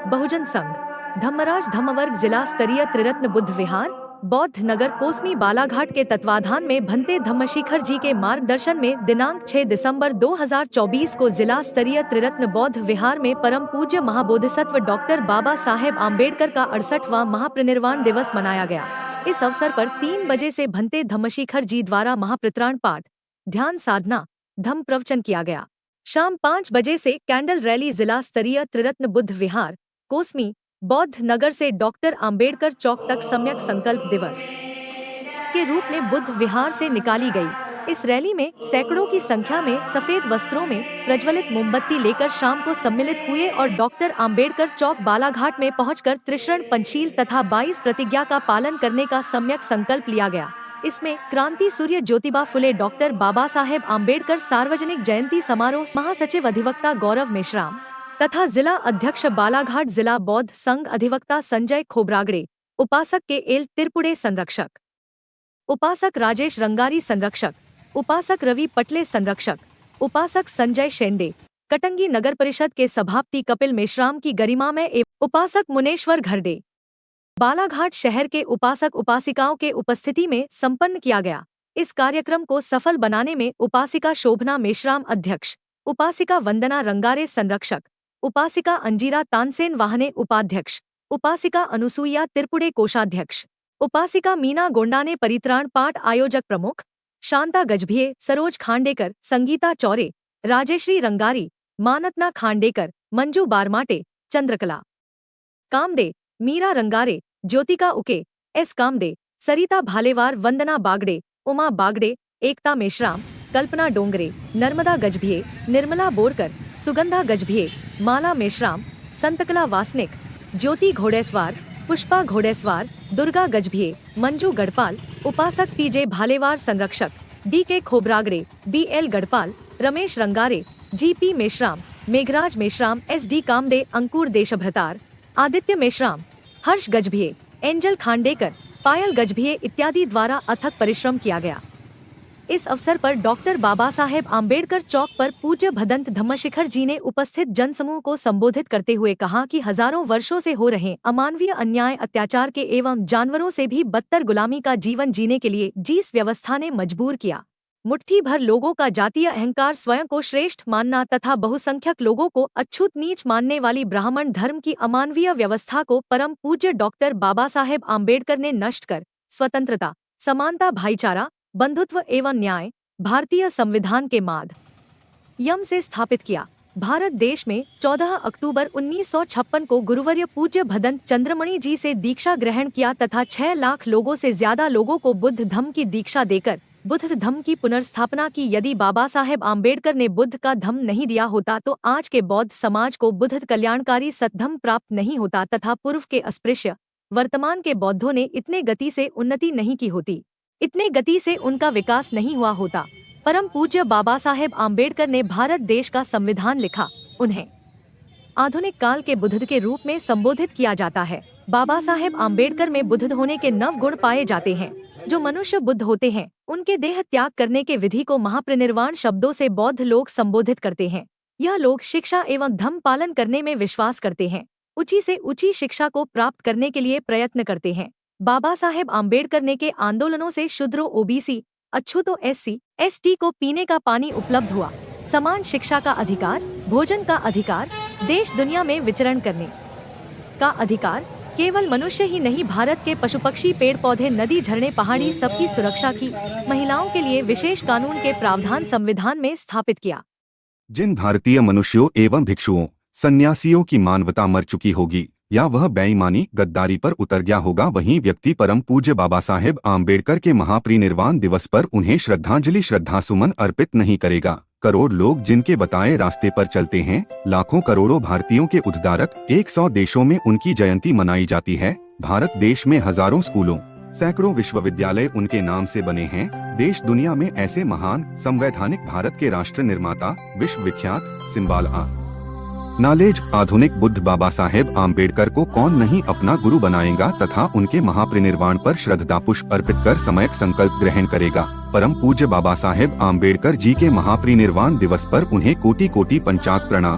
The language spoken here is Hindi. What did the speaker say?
बहुजन संघ धम्मराज धम्मवर्ग जिला स्तरीय त्रिरत्न बुद्ध विहार बौद्ध नगर कोसमी बालाघाट के तत्वाधान में भंते धम्मशिखर जी के मार्गदर्शन में दिनांक 6 दिसंबर 2024 को जिला स्तरीय त्रिरत्न बौद्ध विहार में परम पूज्य महाबोधिसत्व डॉक्टर बाबा साहेब आम्बेडकर का 68वां महापरिनिर्वाण दिवस मनाया गया। इस अवसर पर 3 बजे से भंते धम्मशिखर जी द्वारा महाप्रत्राण पाठ, ध्यान साधना, धम्म प्रवचन किया गया। शाम 5 बजे से कैंडल रैली जिला स्तरीय त्रिरत्न बुद्ध विहार कोसमी बौद्ध नगर से डॉक्टर आम्बेडकर चौक तक सम्यक संकल्प दिवस के रूप में बुद्ध विहार से निकाली गई। इस रैली में सैकड़ों की संख्या में सफेद वस्त्रों में प्रज्वलित मोमबत्ती लेकर शाम को सम्मिलित हुए और डॉक्टर आम्बेडकर चौक बालाघाट में पहुंचकर त्रिशरण पंचशील तथा 22 प्रतिज्ञा का पालन करने का सम्यक संकल्प लिया गया। इसमें क्रांति सूर्य ज्योतिबा फुले डॉक्टर बाबा साहेब आम्बेडकर सार्वजनिक जयंती समारोह महासचिव अधिवक्ता गौरव मेश्राम तथा जिला अध्यक्ष बालाघाट जिला बौद्ध संघ अधिवक्ता संजय खोब्रागड़े, उपासक के एल तिरपुड़े संरक्षक, उपासक राजेश रंगारी संरक्षक, उपासक रवि पटले संरक्षक, उपासक संजय शेंडे, कटंगी नगर परिषद के सभापति कपिल मेश्राम की गरिमा में एवं उपासक मुनेश्वर घरडे बालाघाट शहर के उपासक उपासिकाओं के उपस्थिति में संपन्न किया गया। इस कार्यक्रम को सफल बनाने में उपासिका शोभना मेश्राम अध्यक्ष, उपासिका वंदना रंगारे संरक्षक, उपासिका अंजीरा तानसेन वाहने उपाध्यक्ष, उपासिका अनुसुईया तिरपुड़े कोषाध्यक्ष, उपासिका मीना गोंडाने परित्राण पाठ आयोजक प्रमुख, शांता गजभिये, सरोज खांडेकर, संगीता चौरे, राजेश्री रंगारी, मानतना खांडेकर, मंजू बारमाटे, चंद्रकला कामडे, मीरा रंगारे, ज्योतिका उके, एस कामडे, सरिता भालेवार, वंदना बागड़े, उमा बागड़े, एकता मेश्राम, कल्पना डोंगरे, नर्मदा गजभिये, निर्मला बोरकर, सुगंधा गजभिये, माला मेश्राम, संतकला वासनिक, ज्योति घोड़ेसवार, पुष्पा घोड़ेसवार, दुर्गा गजभिये, मंजू गढ़पाल, उपासक टीजे भालेवार संरक्षक, D K Khobragade, B L Gadpal, Ramesh Rangare, G P Meshram, Meghraj Meshram, S D Kamde, Ankur Deshbhratar, Aditya Meshram, Harsh Gajbhiye, Angel Khandekar, Payal Gajbhiye इत्यादि द्वारा अथक परिश्रम किया गया। इस अवसर पर डॉक्टर बाबा साहेब आम्बेडकर चौक पर पूज्य भदंत धम्मशिखर जी ने उपस्थित जनसमूह को संबोधित करते हुए कहा कि हजारों वर्षों से हो रहे अमानवीय अन्याय अत्याचार के एवं जानवरों से भी बदतर गुलामी का जीवन जीने के लिए जिस व्यवस्था ने मजबूर किया, मुट्ठी भर लोगों का जातीय अहंकार स्वयं को श्रेष्ठ मानना तथा बहुसंख्यक लोगों को अछूत नीच मानने वाली ब्राह्मण धर्म की अमानवीय व्यवस्था को परम पूज्य डॉक्टर बाबा साहेब आम्बेडकर ने नष्ट कर स्वतंत्रता, समानता, भाईचारा, बंधुत्व एवं न्याय भारतीय संविधान के माध्यम से स्थापित किया। भारत देश में 14 अक्टूबर 1956 को गुरुवर्य पूज्य भदंत चंद्रमणि जी से दीक्षा ग्रहण किया तथा 6 लाख लोगों से ज्यादा लोगों को बुद्ध धम्म की दीक्षा देकर बुद्ध धम्म की पुनर्स्थापना की। यदि बाबा साहेब आम्बेडकर ने बुद्ध का धम्म नहीं दिया होता तो आज के बौद्ध समाज को बुद्ध कल्याणकारी सद्धम्म प्राप्त नहीं होता तथा पूर्व के अस्पृश्य वर्तमान के बौद्धों ने इतने गति से उन्नति नहीं की होती, इतने गति से उनका विकास नहीं हुआ होता। परम पूज्य बाबा साहेब आम्बेडकर ने भारत देश का संविधान लिखा। उन्हें आधुनिक काल के बुद्ध के रूप में संबोधित किया जाता है। बाबा साहेब आम्बेडकर में बुद्ध होने के 9 गुण पाए जाते हैं। जो मनुष्य बुद्ध होते हैं उनके देह त्याग करने के विधि को महापरिनिर्वाण शब्दों से बौद्ध लोग संबोधित करते हैं। यह लोग शिक्षा एवं धम्म पालन करने में विश्वास करते हैं, ऊंची से ऊंची शिक्षा को प्राप्त करने के लिए प्रयत्न करते हैं। बाबा साहेब आम्बेडकर ने के आंदोलनों से शूद्रों, ओबीसी, अछूतों, एससी, एसटी को पीने का पानी उपलब्ध हुआ, समान शिक्षा का अधिकार, भोजन का अधिकार, देश दुनिया में विचरण करने का अधिकार, केवल मनुष्य ही नहीं भारत के पशु पक्षी, पेड़ पौधे, नदी, झरने, पहाड़ी सबकी सुरक्षा की, महिलाओं के लिए विशेष कानून के प्रावधान संविधान में स्थापित किया। जिन भारतीय मनुष्यों एवं भिक्षुओं, सन्यासियों की मानवता मर चुकी होगी या वह बेईमानी, गद्दारी पर उतर गया होगा, वहीं व्यक्ति परम पूज्य बाबा साहेब आम्बेडकर के महापरिनिर्वाण दिवस पर उन्हें श्रद्धांजलि अर्पित नहीं करेगा। करोड़ लोग जिनके बताए रास्ते पर चलते हैं, लाखों करोड़ों भारतीयों के उद्धारक, 100 देशों में उनकी जयंती मनाई जाती है। भारत देश में हजारों स्कूलों, सैकड़ों विश्वविद्यालय उनके नाम से बने हैं। देश दुनिया में ऐसे महान संवैधानिक भारत के राष्ट्र निर्माता, विश्व विख्यात सिंबल ऑफ नॉलेज आधुनिक बुद्ध बाबा साहेब आम्बेडकर को कौन नहीं अपना गुरु बनाएगा तथा उनके महापरिनिर्वाण पर श्रद्धापुष्प अर्पित कर सम्यक संकल्प ग्रहण करेगा। परम पूज्य बाबा साहेब आम्बेडकर जी के महापरिनिर्वाण दिवस पर उन्हें कोटि कोटि पंचाग प्रणाम।